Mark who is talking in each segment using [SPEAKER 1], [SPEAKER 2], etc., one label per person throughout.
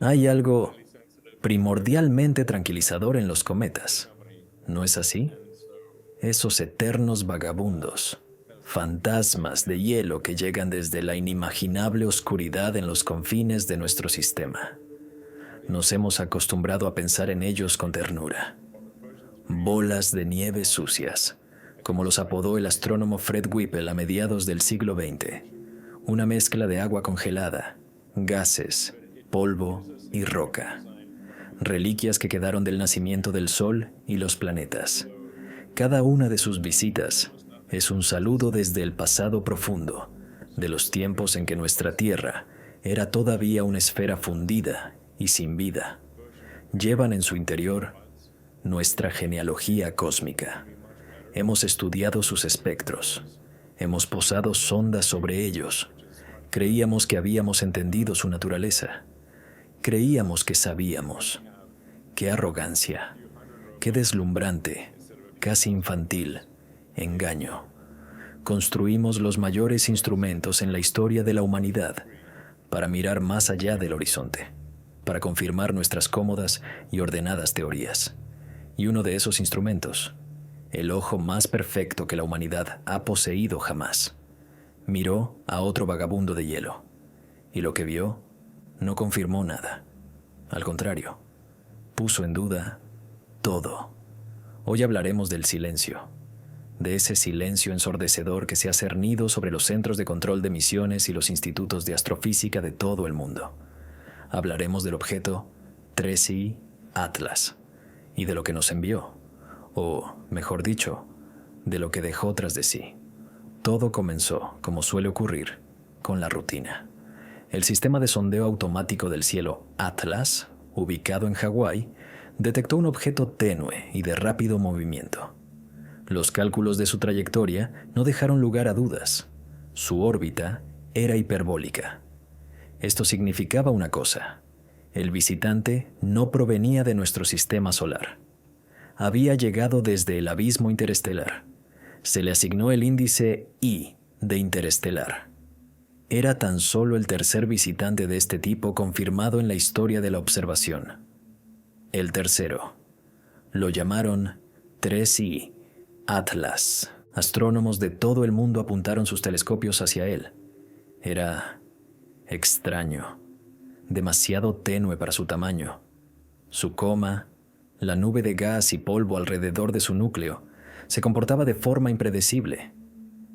[SPEAKER 1] Hay algo primordialmente tranquilizador en los cometas, ¿no es así? Esos eternos vagabundos, fantasmas de hielo que llegan desde la inimaginable oscuridad en los confines de nuestro sistema. Nos hemos acostumbrado a pensar en ellos con ternura. Bolas de nieve sucias, como los apodó el astrónomo Fred Whipple a mediados del siglo XX. Una mezcla de agua congelada, gases, polvo y roca. Reliquias que quedaron del nacimiento del Sol y los planetas. Cada una de sus visitas es un saludo desde el pasado profundo, de los tiempos en que nuestra Tierra era todavía una esfera fundida y sin vida. Llevan en su interior nuestra genealogía cósmica. Hemos estudiado sus espectros. Hemos posado sondas sobre ellos. Creíamos que habíamos entendido su naturaleza. Creíamos que sabíamos. ¡Qué arrogancia! ¡Qué deslumbrante! Casi infantil. Engaño. Construimos los mayores instrumentos en la historia de la humanidad para mirar más allá del horizonte, para confirmar nuestras cómodas y ordenadas teorías. Y uno de esos instrumentos, el ojo más perfecto que la humanidad ha poseído jamás, miró a otro vagabundo de hielo, y lo que vio no confirmó nada. Al contrario, puso en duda todo. Hoy hablaremos del silencio, de ese silencio ensordecedor que se ha cernido sobre los centros de control de misiones y los institutos de astrofísica de todo el mundo. Hablaremos del objeto 3I Atlas y de lo que nos envió, o, mejor dicho, de lo que dejó tras de sí. Todo comenzó, como suele ocurrir, con la rutina. El sistema de sondeo automático del cielo Atlas, ubicado en Hawái, detectó un objeto tenue y de rápido movimiento. Los cálculos de su trayectoria no dejaron lugar a dudas. Su órbita era hiperbólica. Esto significaba una cosa: el visitante no provenía de nuestro sistema solar. Había llegado desde el abismo interestelar. Se le asignó el índice I de interestelar. Era tan solo el tercer visitante de este tipo confirmado en la historia de la observación. El tercero. Lo llamaron 3I Atlas. Astrónomos de todo el mundo apuntaron sus telescopios hacia él. Era extraño, demasiado tenue para su tamaño. Su coma, la nube de gas y polvo alrededor de su núcleo, se comportaba de forma impredecible.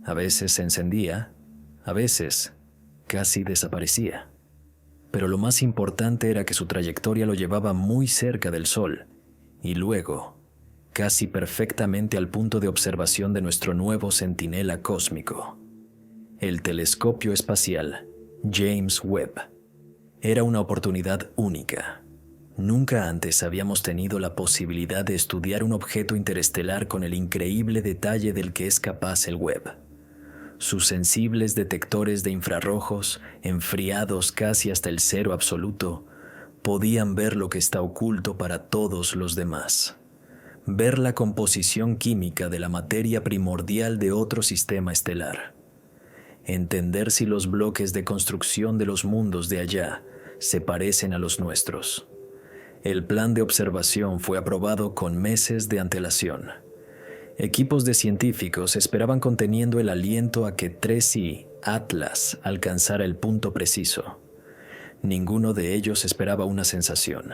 [SPEAKER 1] A veces se encendía, a veces casi desaparecía. Pero lo más importante era que su trayectoria lo llevaba muy cerca del Sol y luego casi perfectamente al punto de observación de nuestro nuevo centinela cósmico, el telescopio espacial James Webb. Era una oportunidad única. Nunca antes habíamos tenido la posibilidad de estudiar un objeto interestelar con el increíble detalle del que es capaz el Webb. Sus sensibles detectores de infrarrojos, enfriados casi hasta el cero absoluto, podían ver lo que está oculto para todos los demás. Ver la composición química de la materia primordial de otro sistema estelar. Entender si los bloques de construcción de los mundos de allá se parecen a los nuestros. El plan de observación fue aprobado con meses de antelación. Equipos de científicos esperaban conteniendo el aliento a que 3I Atlas alcanzara el punto preciso. Ninguno de ellos esperaba una sensación.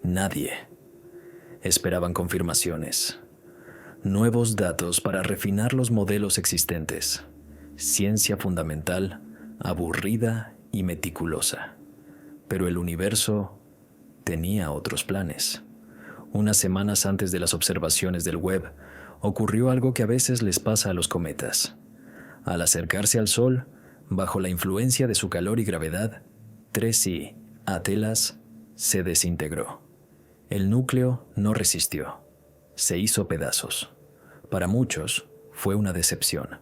[SPEAKER 1] Nadie. Esperaban confirmaciones. Nuevos datos para refinar los modelos existentes. Ciencia fundamental, aburrida y meticulosa. Pero el universo tenía otros planes. Unas semanas antes de las observaciones del Webb, ocurrió algo que a veces les pasa a los cometas. Al acercarse al Sol, bajo la influencia de su calor y gravedad, 3I Atlas se desintegró. El núcleo no resistió. Se hizo pedazos. Para muchos, fue una decepción.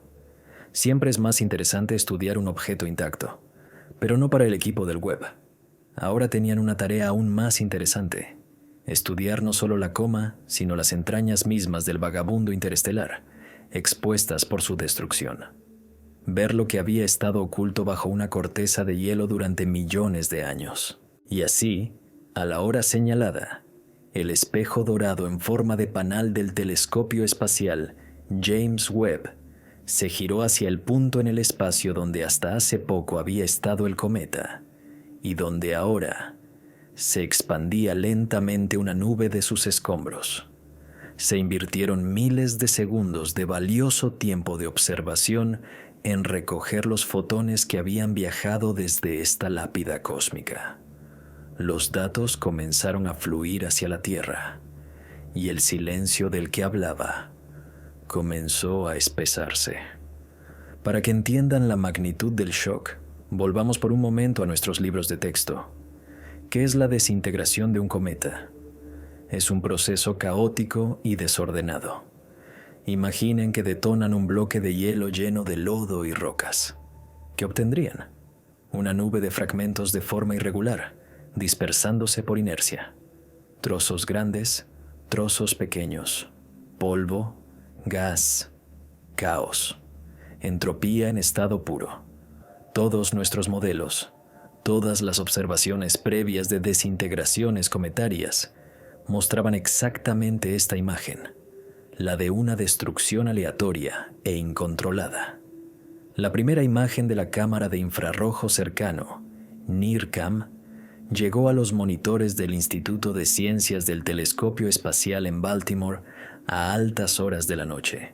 [SPEAKER 1] Siempre es más interesante estudiar un objeto intacto, pero no para el equipo del Webb. Ahora tenían una tarea aún más interesante: estudiar no solo la coma, sino las entrañas mismas del vagabundo interestelar, expuestas por su destrucción. Ver lo que había estado oculto bajo una corteza de hielo durante millones de años. Y así, a la hora señalada, el espejo dorado en forma de panal del telescopio espacial James Webb se giró hacia el punto en el espacio donde hasta hace poco había estado el cometa y donde ahora se expandía lentamente una nube de sus escombros. Se invirtieron miles de segundos de valioso tiempo de observación en recoger los fotones que habían viajado desde esta lápida cósmica. Los datos comenzaron a fluir hacia la Tierra y el silencio del que hablaba comenzó a espesarse. Para que entiendan la magnitud del shock, volvamos por un momento a nuestros libros de texto. ¿Qué es la desintegración de un cometa? Es un proceso caótico y desordenado. Imaginen que detonan un bloque de hielo lleno de lodo y rocas. ¿Qué obtendrían? Una nube de fragmentos de forma irregular, dispersándose por inercia. Trozos grandes, trozos pequeños, polvo, gas, caos, entropía en estado puro. Todos nuestros modelos, todas las observaciones previas de desintegraciones cometarias mostraban exactamente esta imagen, la de una destrucción aleatoria e incontrolada. La primera imagen de la cámara de infrarrojo cercano, NIRCam, llegó a los monitores del Instituto de Ciencias del Telescopio Espacial en Baltimore a altas horas de la noche.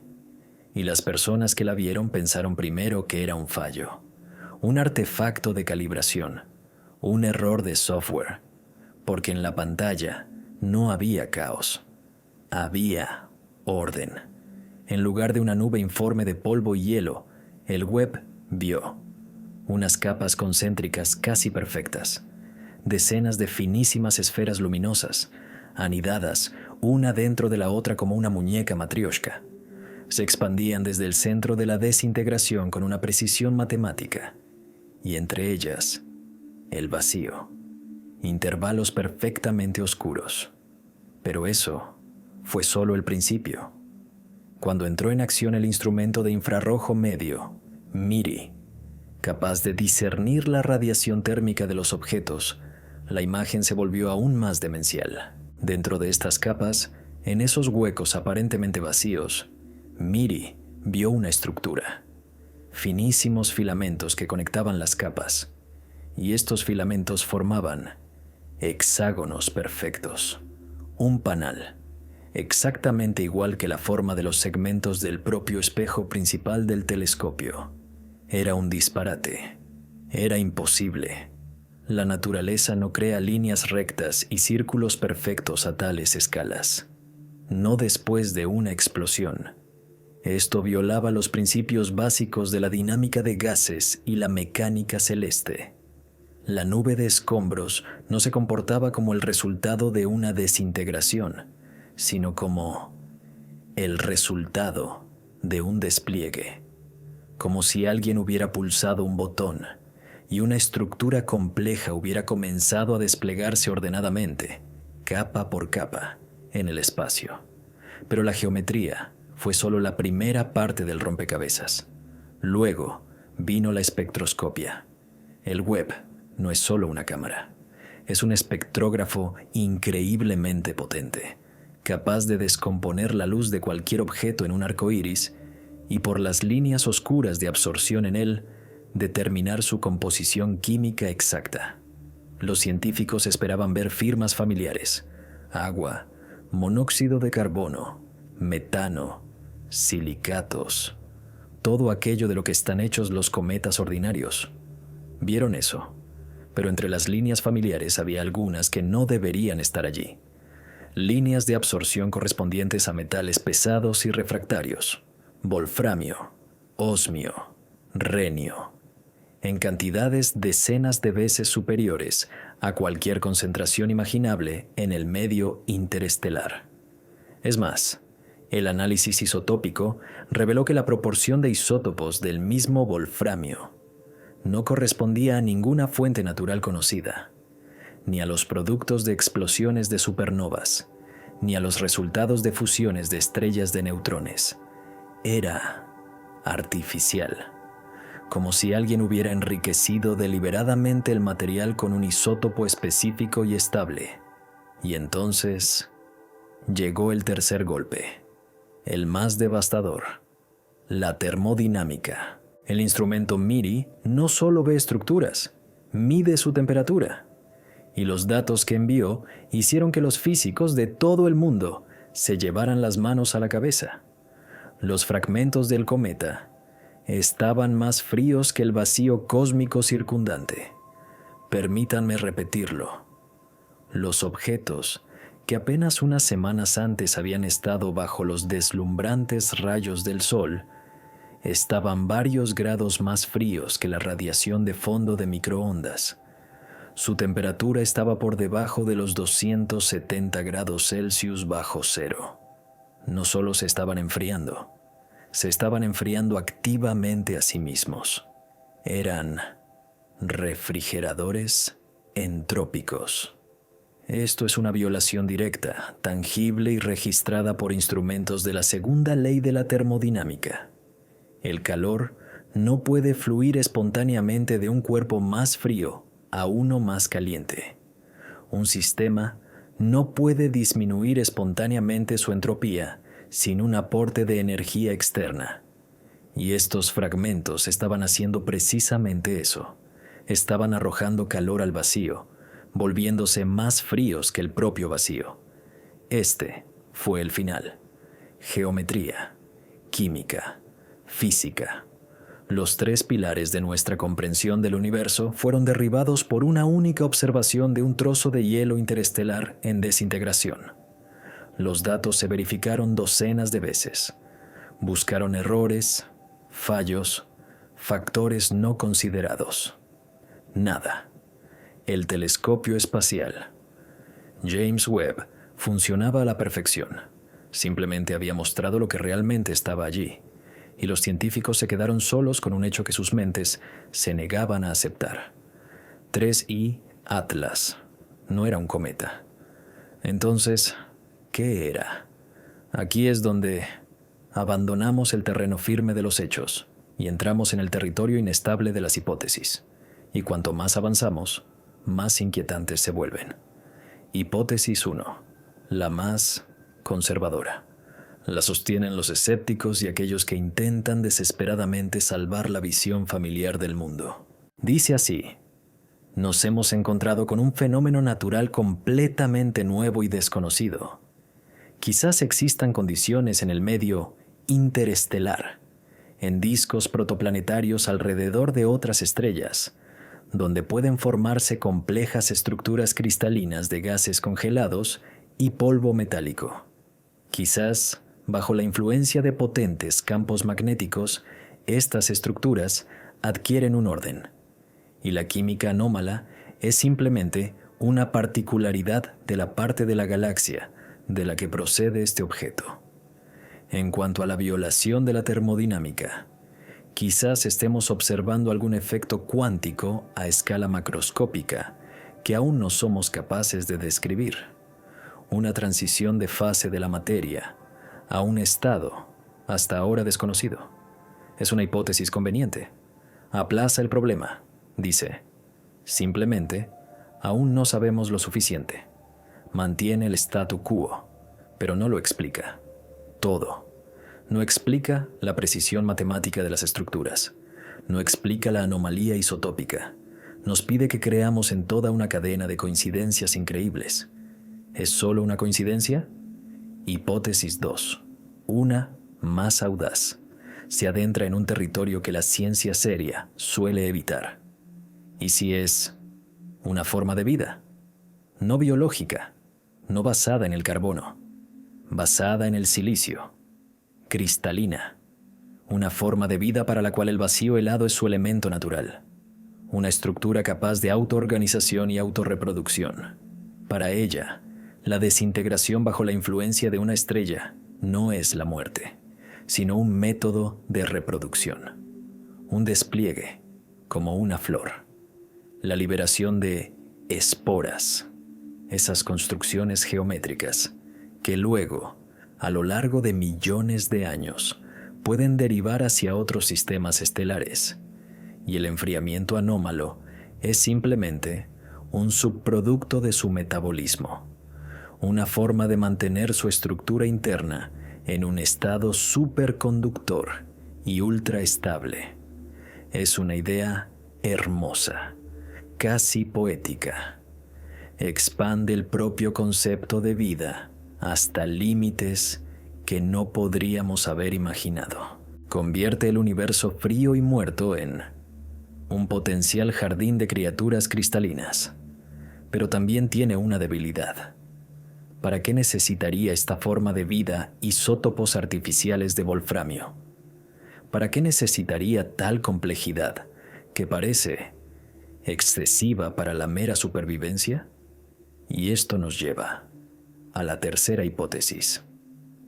[SPEAKER 1] Y las personas que la vieron pensaron primero que era un fallo, un artefacto de calibración, un error de software, porque en la pantalla no había caos, había orden. En lugar de una nube informe de polvo y hielo, el Webb vio unas capas concéntricas casi perfectas, decenas de finísimas esferas luminosas, anidadas una dentro de la otra como una muñeca matrioshka. Se expandían desde el centro de la desintegración con una precisión matemática, y entre ellas, el vacío, intervalos perfectamente oscuros. Pero eso fue solo el principio. Cuando entró en acción el instrumento de infrarrojo medio, MIRI, capaz de discernir la radiación térmica de los objetos, la imagen se volvió aún más demencial. Dentro de estas capas, en esos huecos aparentemente vacíos, MIRI vio una estructura, finísimos filamentos que conectaban las capas, y estos filamentos formaban hexágonos perfectos, un panal, exactamente igual que la forma de los segmentos del propio espejo principal del telescopio. Era un disparate, era imposible. La naturaleza no crea líneas rectas y círculos perfectos a tales escalas. No después de una explosión. Esto violaba los principios básicos de la dinámica de gases y la mecánica celeste. La nube de escombros no se comportaba como el resultado de una desintegración, sino como el resultado de un despliegue. Como si alguien hubiera pulsado un botón y una estructura compleja hubiera comenzado a desplegarse ordenadamente, capa por capa, en el espacio. Pero la geometría fue solo la primera parte del rompecabezas. Luego vino la espectroscopia. El Webb no es solo una cámara, es un espectrógrafo increíblemente potente, capaz de descomponer la luz de cualquier objeto en un arco iris y por las líneas oscuras de absorción en él, determinar su composición química exacta. Los científicos esperaban ver firmas familiares: agua, monóxido de carbono, metano, silicatos, todo aquello de lo que están hechos los cometas ordinarios. Vieron eso, pero entre las líneas familiares había algunas que no deberían estar allí. Líneas de absorción correspondientes a metales pesados y refractarios: wolframio, osmio, renio, en cantidades decenas de veces superiores a cualquier concentración imaginable en el medio interestelar. Es más, el análisis isotópico reveló que la proporción de isótopos del mismo wolframio no correspondía a ninguna fuente natural conocida, ni a los productos de explosiones de supernovas, ni a los resultados de fusiones de estrellas de neutrones. Era artificial. como si alguien hubiera enriquecido deliberadamente el material con un isótopo específico y estable. Y entonces llegó el tercer golpe, el más devastador: la termodinámica. El instrumento MIRI no solo ve estructuras, mide su temperatura. Y los datos que envió hicieron que los físicos de todo el mundo se llevaran las manos a la cabeza. Los fragmentos del cometa estaban más fríos que el vacío cósmico circundante. Permítanme repetirlo. Los objetos que apenas unas semanas antes habían estado bajo los deslumbrantes rayos del sol estaban varios grados más fríos que la radiación de fondo de microondas. Su temperatura estaba por debajo de los 270 grados Celsius bajo cero. No solo se estaban enfriando activamente a sí mismos. Eran refrigeradores entrópicos. Esto es una violación directa, tangible y registrada por instrumentos de la segunda ley de la termodinámica. El calor no puede fluir espontáneamente de un cuerpo más frío a uno más caliente. Un sistema no puede disminuir espontáneamente su entropía sin un aporte de energía externa. Y estos fragmentos estaban haciendo precisamente eso. Estaban arrojando calor al vacío, volviéndose más fríos que el propio vacío. Este fue el final. Geometría, química, física. Los tres pilares de nuestra comprensión del universo fueron derribados por una única observación de un trozo de hielo interestelar en desintegración. Los datos se verificaron docenas de veces. Buscaron errores, fallos, factores no considerados. Nada. El telescopio espacial James Webb funcionaba a la perfección. Simplemente había mostrado lo que realmente estaba allí, y los científicos se quedaron solos con un hecho que sus mentes se negaban a aceptar. 3I Atlas no era un cometa. Entonces, ¿qué era? Aquí es donde abandonamos el terreno firme de los hechos y entramos en el territorio inestable de las hipótesis. Y cuanto más avanzamos, más inquietantes se vuelven. Hipótesis 1, la más conservadora. La sostienen los escépticos y aquellos que intentan desesperadamente salvar la visión familiar del mundo. Dice así: nos hemos encontrado con un fenómeno natural completamente nuevo y desconocido. Quizás existan condiciones en el medio interestelar, en discos protoplanetarios alrededor de otras estrellas, donde pueden formarse complejas estructuras cristalinas de gases congelados y polvo metálico. Quizás, bajo la influencia de potentes campos magnéticos, estas estructuras adquieren un orden, y la química anómala es simplemente una particularidad de la parte de la galaxia de la que procede este objeto. En cuanto a la violación de la termodinámica, quizás estemos observando algún efecto cuántico a escala macroscópica que aún no somos capaces de describir. Una transición de fase de la materia a un estado hasta ahora desconocido. Es una hipótesis conveniente. Aplaza el problema, dice. Simplemente, aún no sabemos lo suficiente. Mantiene el statu quo, pero no lo explica. Todo. No explica la precisión matemática de las estructuras. No explica la anomalía isotópica. Nos pide que creamos en toda una cadena de coincidencias increíbles. ¿Es solo una coincidencia? Hipótesis 2. Una más audaz. Se adentra en un territorio que la ciencia seria suele evitar. ¿Y si es una forma de vida? No biológica, no basada en el carbono, basada en el silicio. Cristalina, una forma de vida para la cual el vacío helado es su elemento natural, una estructura capaz de autoorganización y autorreproducción. Para ella, la desintegración bajo la influencia de una estrella no es la muerte, sino un método de reproducción, un despliegue, como una flor, la liberación de esporas, esas construcciones geométricas que luego, a lo largo de millones de años, pueden derivar hacia otros sistemas estelares. y el enfriamiento anómalo es simplemente un subproducto de su metabolismo, una forma de mantener su estructura interna en un estado superconductor y ultraestable. Es una idea hermosa, casi poética. Expande el propio concepto de vida hasta límites que no podríamos haber imaginado. Convierte el universo frío y muerto en un potencial jardín de criaturas cristalinas. Pero también tiene una debilidad. ¿Para qué necesitaría esta forma de vida isótopos artificiales de wolframio? ¿Para qué necesitaría tal complejidad que parece excesiva para la mera supervivencia? Y esto nos lleva a la tercera hipótesis,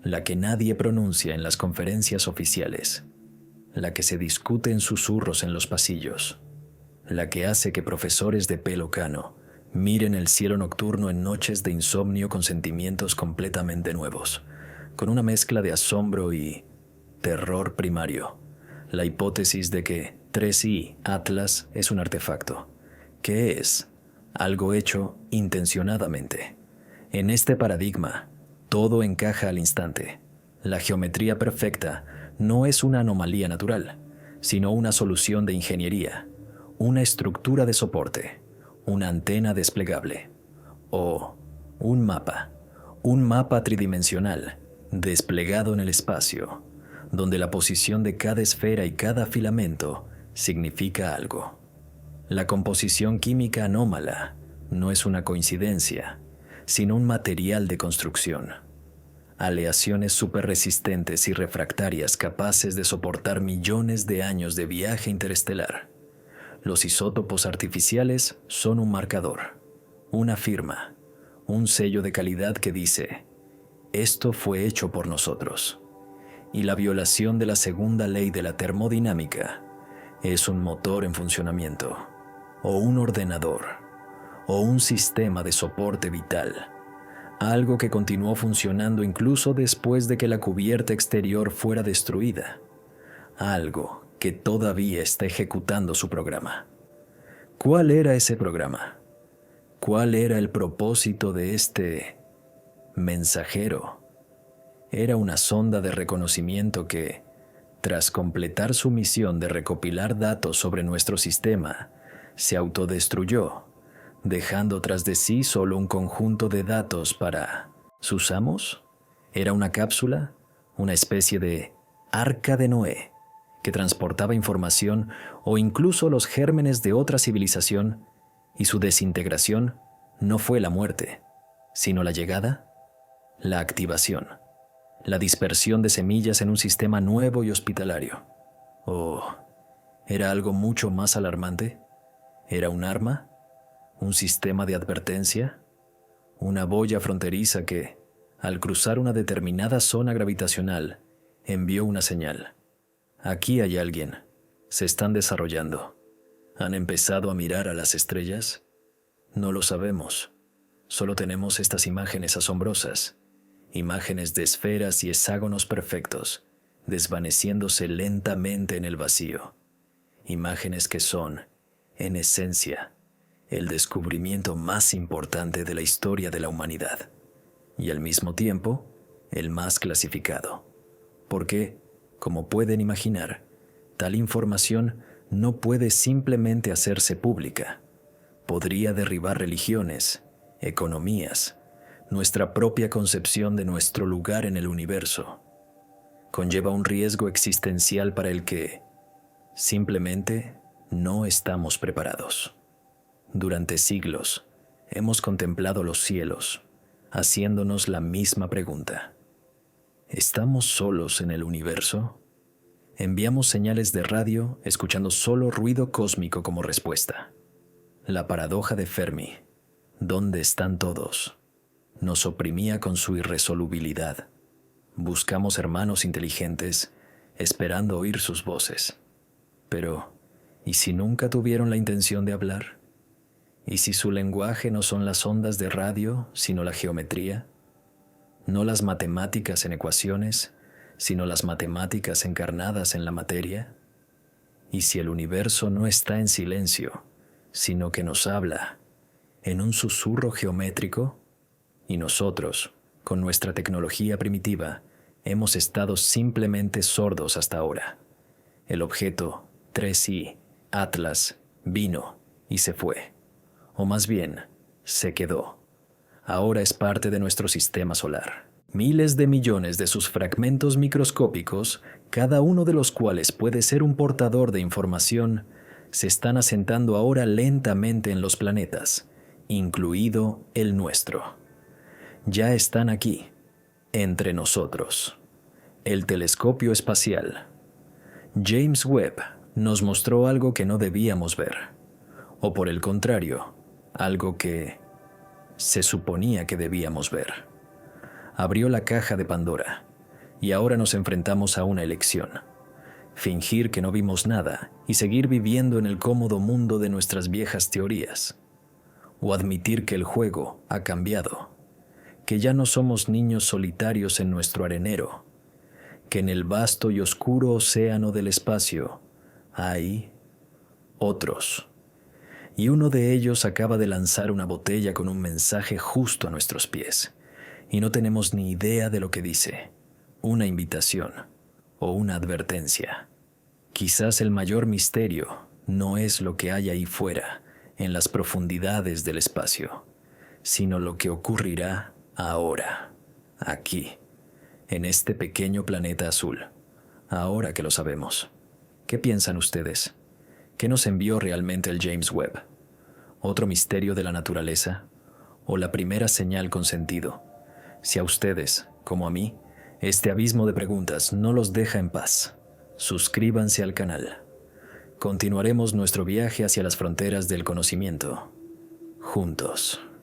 [SPEAKER 1] la que nadie pronuncia en las conferencias oficiales, la que se discute en susurros en los pasillos, la que hace que profesores de pelo cano miren el cielo nocturno en noches de insomnio con sentimientos completamente nuevos, con una mezcla de asombro y terror primario. La hipótesis de que 3i Atlas es un artefacto, que es algo hecho intencionadamente. En este paradigma, todo encaja al instante. La geometría perfecta no es una anomalía natural, sino una solución de ingeniería, una estructura de soporte, una antena desplegable o un mapa tridimensional desplegado en el espacio, donde la posición de cada esfera y cada filamento significa algo. La composición química anómala no es una coincidencia, sino un material de construcción. Aleaciones superresistentes y refractarias capaces de soportar millones de años de viaje interestelar. Los isótopos artificiales son un marcador, una firma, un sello de calidad que dice: esto fue hecho por nosotros. Y la violación de la segunda ley de la termodinámica es un motor en funcionamiento, o un ordenador, o un sistema de soporte vital, algo que continuó funcionando incluso después de que la cubierta exterior fuera destruida, algo que todavía está ejecutando su programa. ¿Cuál era ese programa? ¿Cuál era el propósito de este mensajero? Era una sonda de reconocimiento que, tras completar su misión de recopilar datos sobre nuestro sistema, se autodestruyó, dejando tras de sí solo un conjunto de datos para sus amos. Era una cápsula, una especie de arca de Noé, que transportaba información o incluso los gérmenes de otra civilización, y su desintegración no fue la muerte, sino la llegada, la activación, la dispersión de semillas en un sistema nuevo y hospitalario. ¿O era algo mucho más alarmante? ¿Era un arma? ¿Un sistema de advertencia? ¿Una boya fronteriza que, al cruzar una determinada zona gravitacional, envió una señal? Aquí hay alguien. Se están desarrollando. ¿Han empezado a mirar a las estrellas? No lo sabemos. Solo tenemos estas imágenes asombrosas. Imágenes de esferas y hexágonos perfectos, desvaneciéndose lentamente en el vacío. Imágenes que son, en esencia, el descubrimiento más importante de la historia de la humanidad. Y al mismo tiempo, el más clasificado. Porque, como pueden imaginar, tal información no puede simplemente hacerse pública. Podría derribar religiones, economías, nuestra propia concepción de nuestro lugar en el universo. Conlleva un riesgo existencial para el que simplemente no estamos preparados. Durante siglos hemos contemplado los cielos, haciéndonos la misma pregunta. ¿Estamos solos en el universo? Enviamos señales de radio escuchando solo ruido cósmico como respuesta. La paradoja de Fermi, ¿dónde están todos?, nos oprimía con su irresolubilidad. Buscamos hermanos inteligentes, esperando oír sus voces. Pero, ¿y si nunca tuvieron la intención de hablar? ¿Y si su lenguaje no son las ondas de radio, sino la geometría? No las matemáticas en ecuaciones, sino las matemáticas encarnadas en la materia. ¿Y si el universo no está en silencio, sino que nos habla en un susurro geométrico? Y nosotros, con nuestra tecnología primitiva, hemos estado simplemente sordos hasta ahora. El objeto 3i, Atlas, vino y se fue. O más bien, se quedó. Ahora es parte de nuestro sistema solar. Miles de millones de sus fragmentos microscópicos, cada uno de los cuales puede ser un portador de información, se están asentando ahora lentamente en los planetas, incluido el nuestro. Ya están aquí, entre nosotros. El telescopio espacial. James Webb nos mostró algo que no debíamos ver, o por el contrario, algo que se suponía que debíamos ver. Abrió la caja de Pandora, y ahora nos enfrentamos a una elección: fingir que no vimos nada y seguir viviendo en el cómodo mundo de nuestras viejas teorías, o admitir que el juego ha cambiado, que ya no somos niños solitarios en nuestro arenero, que en el vasto y oscuro océano del espacio hay otros, y uno de ellos acaba de lanzar una botella con un mensaje justo a nuestros pies, y no tenemos ni idea de lo que dice, una invitación o una advertencia. Quizás el mayor misterio no es lo que hay ahí fuera, en las profundidades del espacio, sino lo que ocurrirá ahora, aquí, en este pequeño planeta azul, ahora que lo sabemos. ¿Qué piensan ustedes? ¿Qué nos envió realmente el James Webb? ¿Otro misterio de la naturaleza? ¿O la primera señal con sentido? Si a ustedes, como a mí, este abismo de preguntas no los deja en paz, suscríbanse al canal. Continuaremos nuestro viaje hacia las fronteras del conocimiento, juntos.